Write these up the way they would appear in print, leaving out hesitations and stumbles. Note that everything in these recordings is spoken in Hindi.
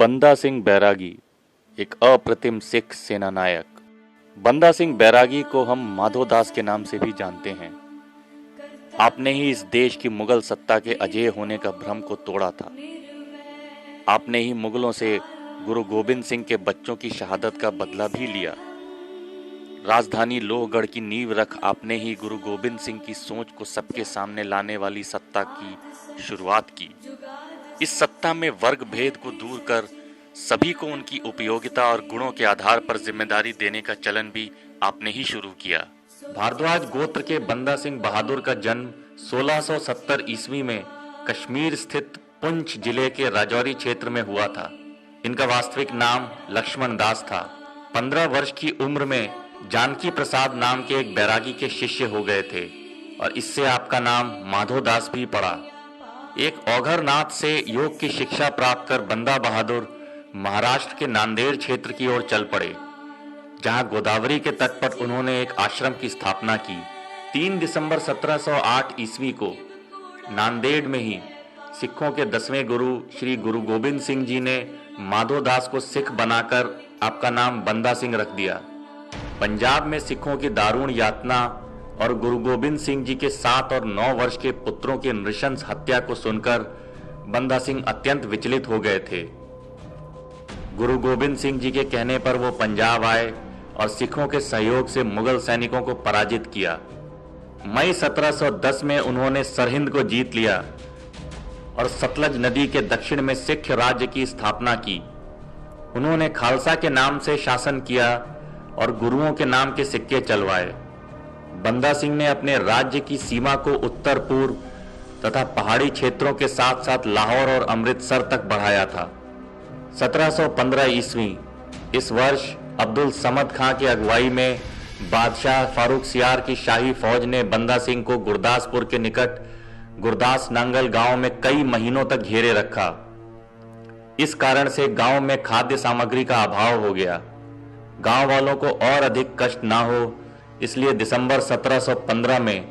बंदा सिंह बैरागी एक अप्रतिम सिख सेना नायक। बंदा सिंह बैरागी को हम माधोदास के नाम से भी जानते हैं। आपने ही इस देश की मुगल सत्ता के अजेय होने का भ्रम को तोड़ा था। आपने ही मुगलों से गुरु गोविंद सिंह के बच्चों की शहादत का बदला भी लिया। राजधानी लोहगढ़ की नींव रख आपने ही गुरु गोविंद सिंह की सोच को सबके सामने लाने वाली सत्ता की शुरुआत की। इस सत्ता में वर्ग भेद को दूर कर सभी को उनकी उपयोगिता और गुणों के आधार पर जिम्मेदारी देने का चलन भी आपने ही शुरू किया। भारद्वाज गोत्र के बंदा सिंह बहादुर का जन्म 1670 ईस्वी में कश्मीर स्थित पुंछ जिले के राजौरी क्षेत्र में हुआ था। इनका वास्तविक नाम लक्ष्मण दास था। 15 वर्ष की उम्र में जानकी प्रसाद नाम के एक बैरागी के शिष्य हो गए थे और इससे आपका नाम माधोदास भी पड़ा। एक औघरनाथ से योग की शिक्षा प्राप्त कर बंदा बहादुर महाराष्ट्र के नांदेड़ क्षेत्र की ओर चल पड़े, जहां गोदावरी के तट पर उन्होंने एक आश्रम की स्थापना की। 3 दिसंबर 1708 ईस्वी को नांदेड़ में ही सिखों के 10वें गुरु श्री गुरु गोविंद सिंह जी ने माधोदास को सिख बनाकर आपका नाम बंदा सिंह रख दिया। पंजाब में सिखों की दारुण यातना और गुरु गोविंद सिंह जी के 7 और 9 वर्ष के पुत्रों के नृशंस हत्या को सुनकर बंदा सिंह अत्यंत विचलित हो गए थे। गुरु गोविंद सिंह जी के कहने पर वो पंजाब आए और सिखों के सहयोग से मुगल सैनिकों को पराजित किया। मई 1710 में उन्होंने सरहिंद को जीत लिया और सतलज नदी के दक्षिण में सिख राज्य की स्थापना की। उन्होंने खालसा के नाम से शासन किया और गुरुओं के नाम के सिक्के चलवाए। बंदा सिंह ने अपने राज्य की सीमा को उत्तर पूर्व तथा पहाड़ी क्षेत्रों के साथ साथ लाहौर और अमृतसर तक बढ़ाया था। 1715 ईस्वी इस वर्ष अब्दुल समद खां की अगुवाई में बादशाह फारूक सियार की शाही फौज ने बंदा सिंह को गुरदासपुर के निकट गुरदास नांगल गांव में कई महीनों तक घेरे रखा। इस कारण से गांव में खाद्य सामग्री का अभाव हो गया। गांव वालों को और अधिक कष्ट ना हो, इसलिए दिसंबर 1715 में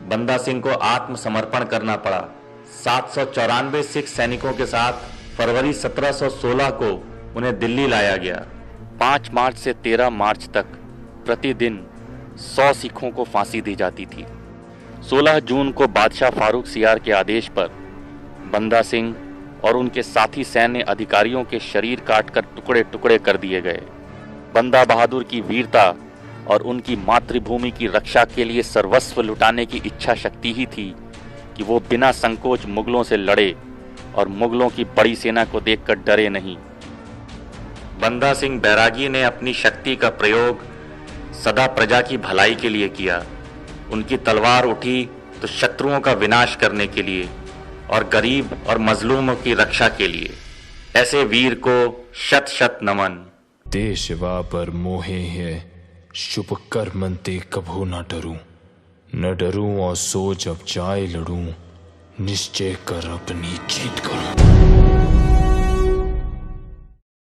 बंदा सिंह को आत्मसमर्पण करना पड़ा। 794 सिख सैनिकों के साथ फरवरी 1716 को उन्हें दिल्ली लाया गया। 5 मार्च से 13 मार्च तक प्रतिदिन 100 सिखों को फांसी दी जाती थी। 16 जून को बादशाह फारूक सियार के आदेश पर बंदा सिंह और उनके साथी सैन्य अधिकारियों के शरीर काटकर टुकड़े टुकड़े कर दिए गए। बंदा बहादुर की वीरता और उनकी मातृभूमि की रक्षा के लिए सर्वस्व लुटाने की इच्छा शक्ति ही थी कि वो बिना संकोच मुगलों से लड़े और मुगलों की बड़ी सेना को देखकर डरे नहीं। बंदा सिंह बैरागी ने अपनी शक्ति का प्रयोग सदा प्रजा की भलाई के लिए किया। उनकी तलवार उठी तो शत्रुओं का विनाश करने के लिए और गरीब और मजलूमों की रक्षा के लिए। ऐसे वीर को शत शत नमन। देशवा पर मोहे है शुभ कर्मन ते कभू न डरूं और सोच अब जाए लड़ूं, निश्चय कर अपनी जीत करूं।